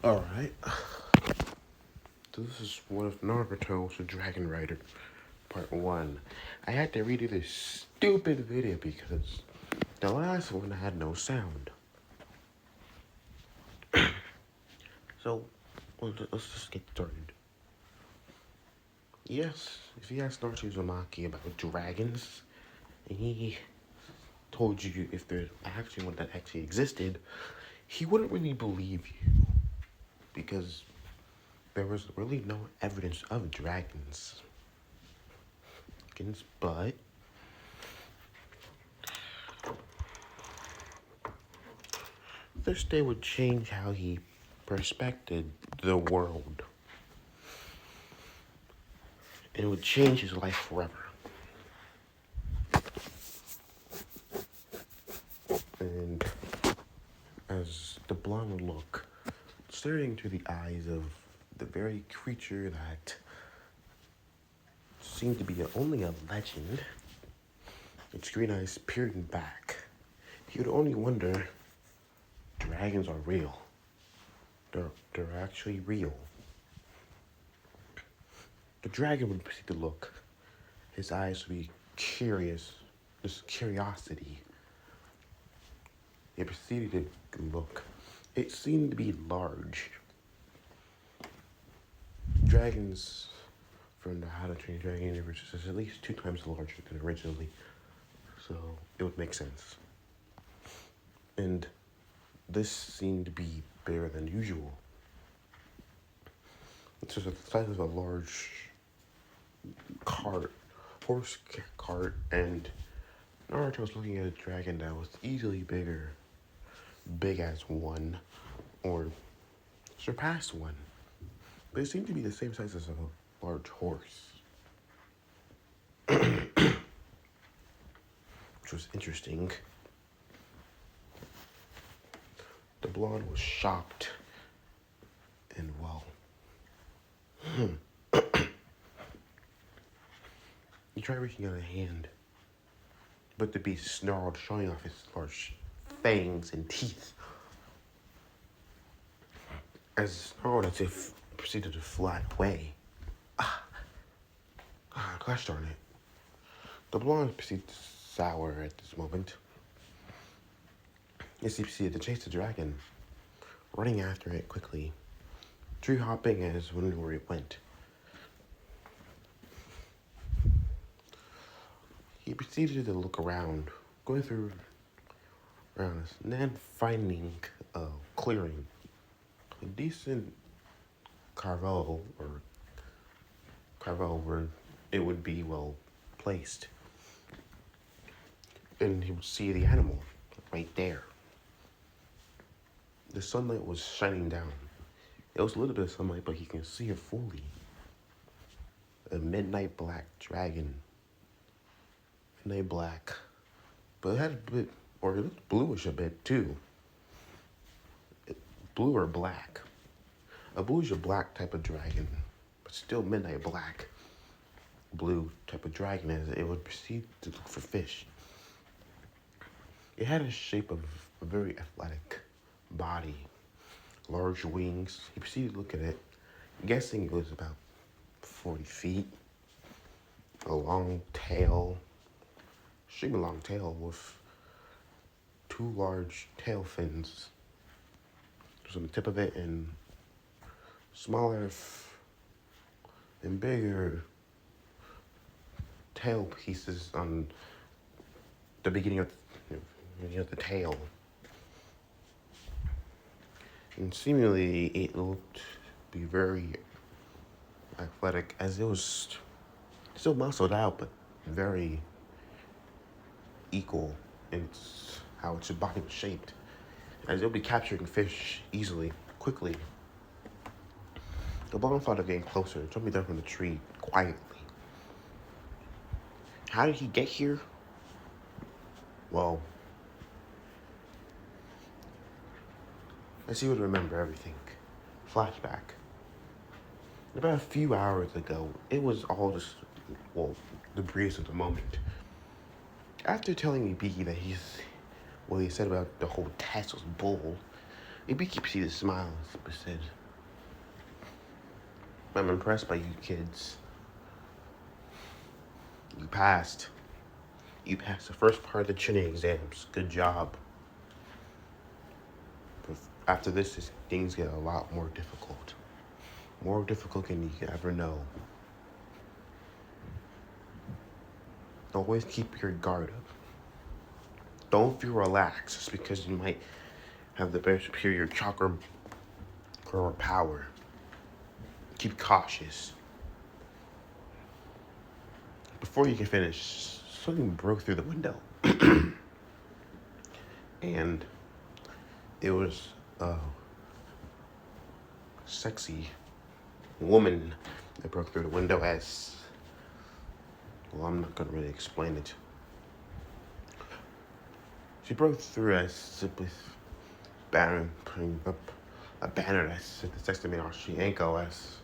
Alright, so this is one of Naruto's Dragon Rider, part 1. I had to redo this stupid video because the last one had no sound. So, let's just get started. Yes, if you asked Naruto Uzumaki about dragons, and he told you if there's actually one that actually existed, he wouldn't really believe you. Because there was really no evidence of dragons. But this day would change how he perspected the world. And it would change his life forever. And as the blonde would look, staring into the eyes of the very creature that seemed to be only a legend, its green eyes peering back, he would only wonder, dragons are real. They're actually real. The dragon would proceed to look. His eyes would be curious, just curiosity. It proceeded to look. It seemed to be large. Dragons from the How to Train Your Dragon universe is at least 2 times larger than originally, so it would make sense. And this seemed to be bigger than usual. It's just the size of a large horse cart, and Naruto was looking at a dragon that was easily big as one, or surpassed one. But it seemed to be the same size as a large horse. Which was interesting. The blonde was shocked and he tried reaching out a hand, but the beast snarled, showing off his large fangs and teeth. As it snarled as if it proceeded to fly away. Gosh darn it. The blonde proceeded to sour at this moment. As he proceeded to chase the dragon, running after it quickly, tree hopping as wondering where it went. He proceeded to look around, going through around us, and then finding a clearing. A decent carvel where it would be well placed. And he would see the animal right there. The sunlight was shining down. It was a little bit of sunlight, but he can see it fully. A midnight black dragon. Midnight black. But it had a bit, or it looked bluish a bit too. Blue or black. A bluish or black type of dragon, but still midnight black. Blue type of dragon as it would proceed to look for fish. It had a shape of a very athletic body, large wings. He proceeded to look at it, guessing it was about 40 feet. A long tail, extremely long tail with 2 large tail fins. Just on the tip of it, and smaller and bigger tail pieces on the beginning of the tail. And seemingly it looked to be very athletic, as it was still muscled out, but very equal in how its body was shaped, as it would be capturing fish easily, quickly. The blonde thought of getting closer, jumping down from the tree quietly. How did he get here? Well, as he would remember everything. Flashback. About a few hours ago, it was all just, the breeze of the moment. After telling me Biggie that he said about the whole test was bull, Maybe keep see the smiles, but said, I'm impressed by you kids. You passed. You passed the first part of the training exams. Good job. But after this, things get a lot more difficult. More difficult than you can ever know. Always keep your guard up. Don't feel relaxed just because you might have the better superior chakra or power. Keep cautious. Before you can finish, something broke through the window. And it was a sexy woman that broke through the window as, well, I'm not going to really explain it. She broke through as simply putting up a banner that said the sex to me Oshienko as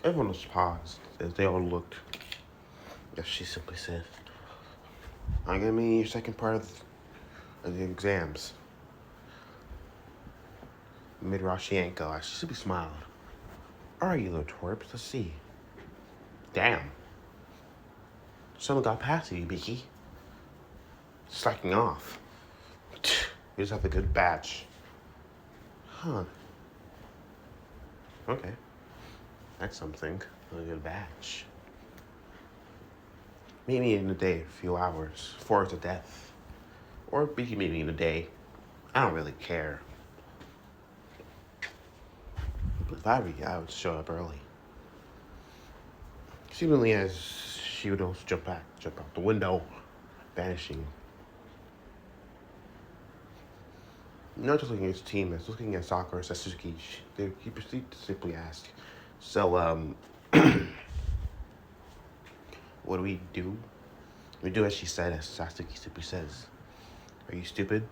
everyone was paused as they all looked. As she simply said, I'm gonna be your second part of the exams. Midrashienko, as she simply smiled. Alright, you little twerps, let's see. Damn. Someone got past you, Beaky. Slacking off. You just have a good batch. Huh. Okay. That's something. A good batch. Meet me in a day, a few hours, 4 hours of death. Or Beaky meet me in a day. I don't really care. But if I were you, I would show up early. Seemingly as she would also jump out the window, vanishing. Not just looking at his team, as looking at Sakura and Sasuke, he proceeded to simply ask, so, what do we do? We do as she said, as Sasuke simply says. Are you stupid?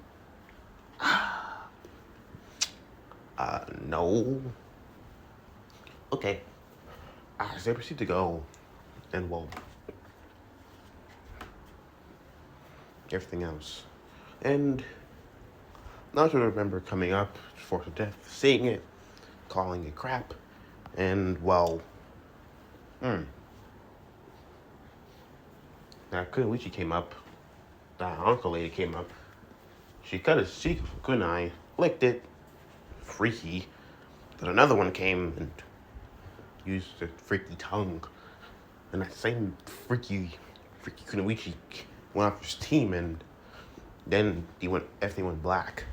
No. Okay. As they proceed to go, and well, everything else. And not to remember coming up, forced to death, seeing it, calling it crap, and well, Now Kunoichi came up, that uncle lady came up, she cut his cheek with a kunai, licked it, freaky. Then another one came and used a freaky tongue. And that same freaky Kunoichi went off his team, and then everything went black.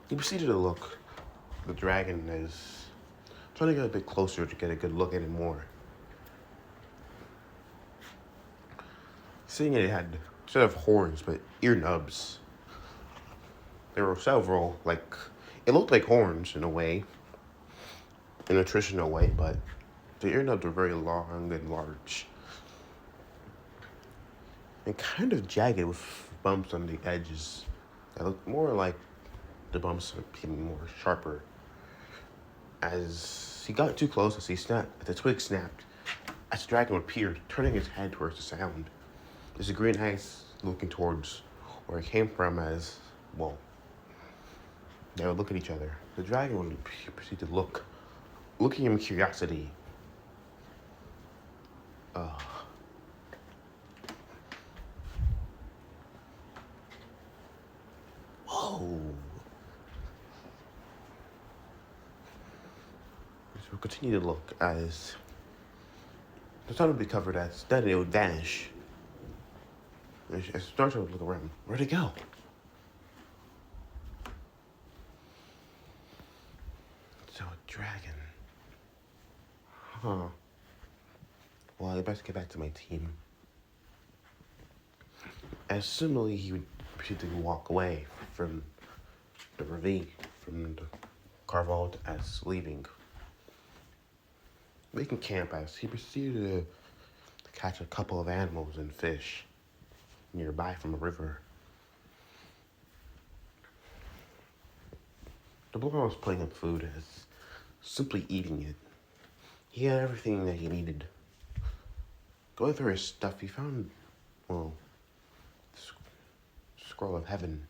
He proceeded to look. The dragon is trying to get a bit closer to get a good look at it more. Seeing it had, instead of horns, but ear nubs. There were several, it looked like horns in a way, in a traditional way, but the ear nubs were very long and large. And kind of jagged with bumps on the edges that looked more like the bumps being more sharper. As he got too close, the twig snapped, as the dragon appeared, turning his head towards the sound. There's a green eyes looking towards where it came from as, well, they would look at each other. The dragon would proceed to looking in curiosity. Whoa. So we'll continue to look as the sun would be covered as then it would vanish. As Naruto would look around, where'd it go? So a dragon. Huh. Well, I best get back to my team. As similarly, he would proceed to walk away from the ravine, from the Carvault as leaving. Making camp as he proceeded to catch a couple of animals and fish nearby from a river. The boy was playing up food as simply eating it. He had everything that he needed. Going through his stuff, he found, well, the scroll of heaven.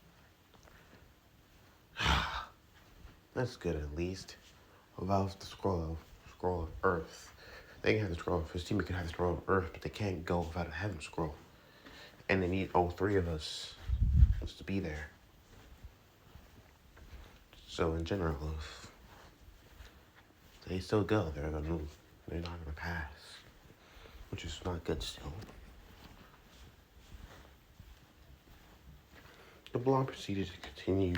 That's good at least. Allows the scroll of Earth. They can have the scroll of his team can have the scroll of Earth, but they can't go without a heaven scroll. And they need all three of us just to be there. So in general, if they still go, they're not gonna pass. Which is not good still. The blonde proceeded to continue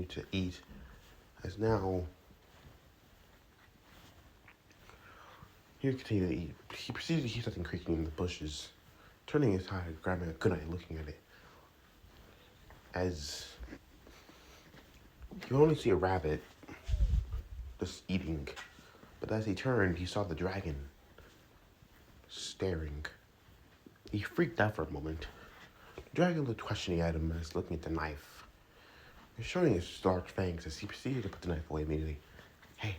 to eat, as now he continued to eat. He proceeded to hear something creaking in the bushes, turning his head, grabbing a kunai, looking at it. As you only see a rabbit just eating, but as he turned, he saw the dragon staring. He freaked out for a moment. The dragon looked questioning at him as looking at the knife. He was showing his large fangs as he proceeded to put the knife away immediately. Hey,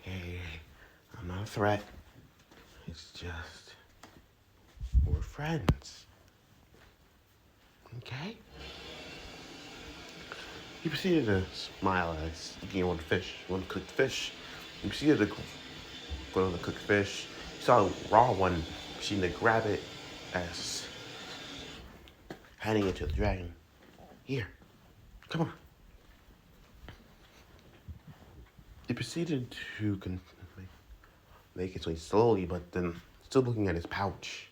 I'm not a threat. It's just, we're friends. Okay? He proceeded to smile as looking at one cooked fish. He proceeded to go to the cooked fish. He saw a raw one, proceeding to grab it as handing it to the dragon. Here, come on. He proceeded to make his way slowly, but then still looking at his pouch.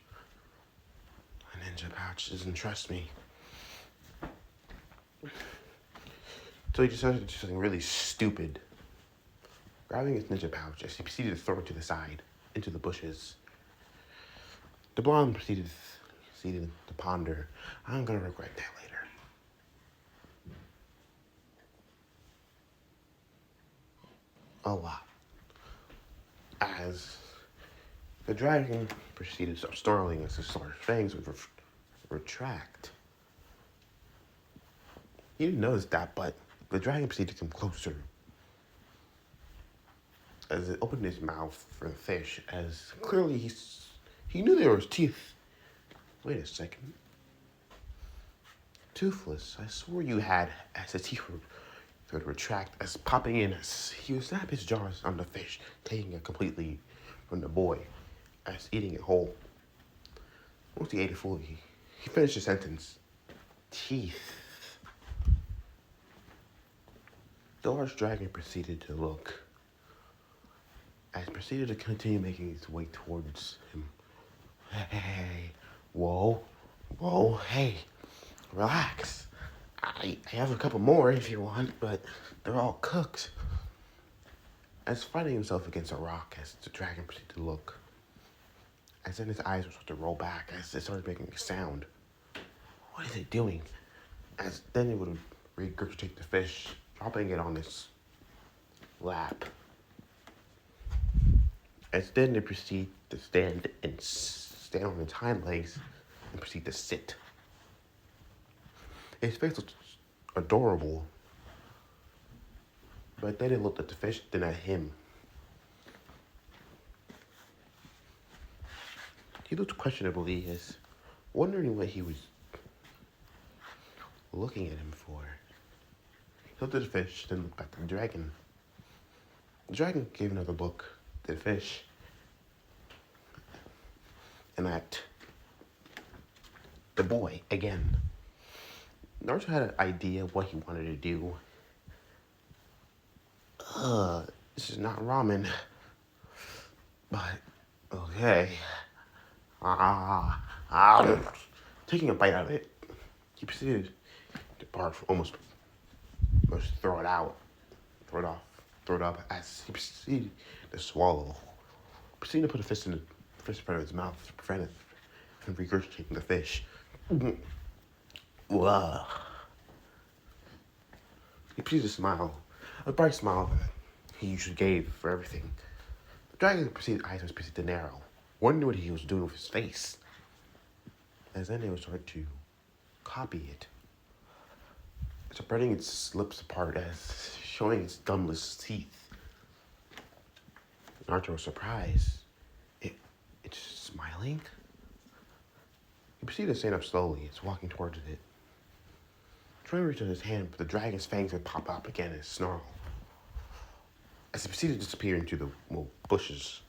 A ninja pouch doesn't trust me. So he decided to do something really stupid. Grabbing his ninja pouch, as he proceeded to throw it to the side, into the bushes. The blonde proceeded to ponder, I'm gonna regret that later. A lot. As the dragon proceeded to start snarling as his large fangs would retract. He didn't notice that, but the dragon proceeded to come closer. As it opened his mouth for the fish, as clearly he knew there was teeth. Wait a second. Toothless, I swore you had, as his teeth would retract, as popping in, as he would snap his jaws on the fish, taking it completely from the boy, as eating it whole. Once he ate it fully, he finished his sentence. Teeth. The large dragon proceeded to look, as proceeded to continue making his way towards him. Hey, whoa, hey, relax. I have a couple more if you want, but they're all cooked. As fighting himself against a rock, as the dragon proceeded to look, as then his eyes would start to roll back, as it started making a sound. What is it doing? As then it would regurgitate the fish, dropping it on his lap. As then it proceed to stand on its hind legs and proceed to sit. His face looked adorable, but then it looked at the fish, then at him. He looked questionably, as wondering what he was looking at him for. He looked at the fish, then looked back at the dragon. The dragon gave another look to the fish, and at the boy again. Naruto had an idea of what he wanted to do. This is not ramen, but okay. Taking a bite out of it, he proceeded to barf, almost throw it out, throw it up as he proceeded to swallow. Proceeded to put a fist in front of his mouth to prevent it from regurgitating the fish. Wow. He proceeded to smile, a bright smile that he usually gave for everything. The dragon's eyes proceeded to narrow, wondering what he was doing with his face. As then they would start to copy it, spreading its lips apart as showing its gumless teeth. Naruto was surprised. It's smiling? He proceeded to stand up slowly. It's walking towards it. Trying to reach out his hand, but the dragon's fangs would pop up again and snarl. As he proceeded to disappear into the bushes.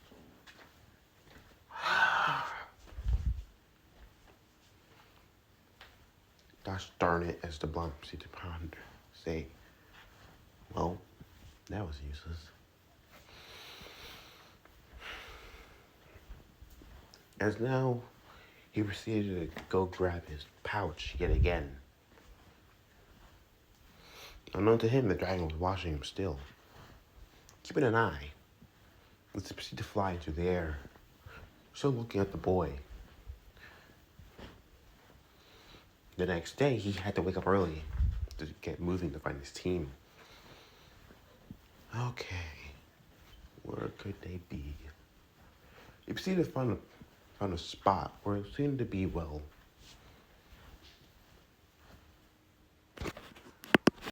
Gosh darn it, as the blonde proceeded to ponder, say, well, that was useless. As now, he proceeded to go grab his pouch yet again. Unknown to him, the dragon was watching him still, keeping an eye, as he proceeded to fly into the air, still looking at the boy. The next day, he had to wake up early to get moving to find his team. Okay, where could they be? He proceeded to find a spot where it seemed to be, well,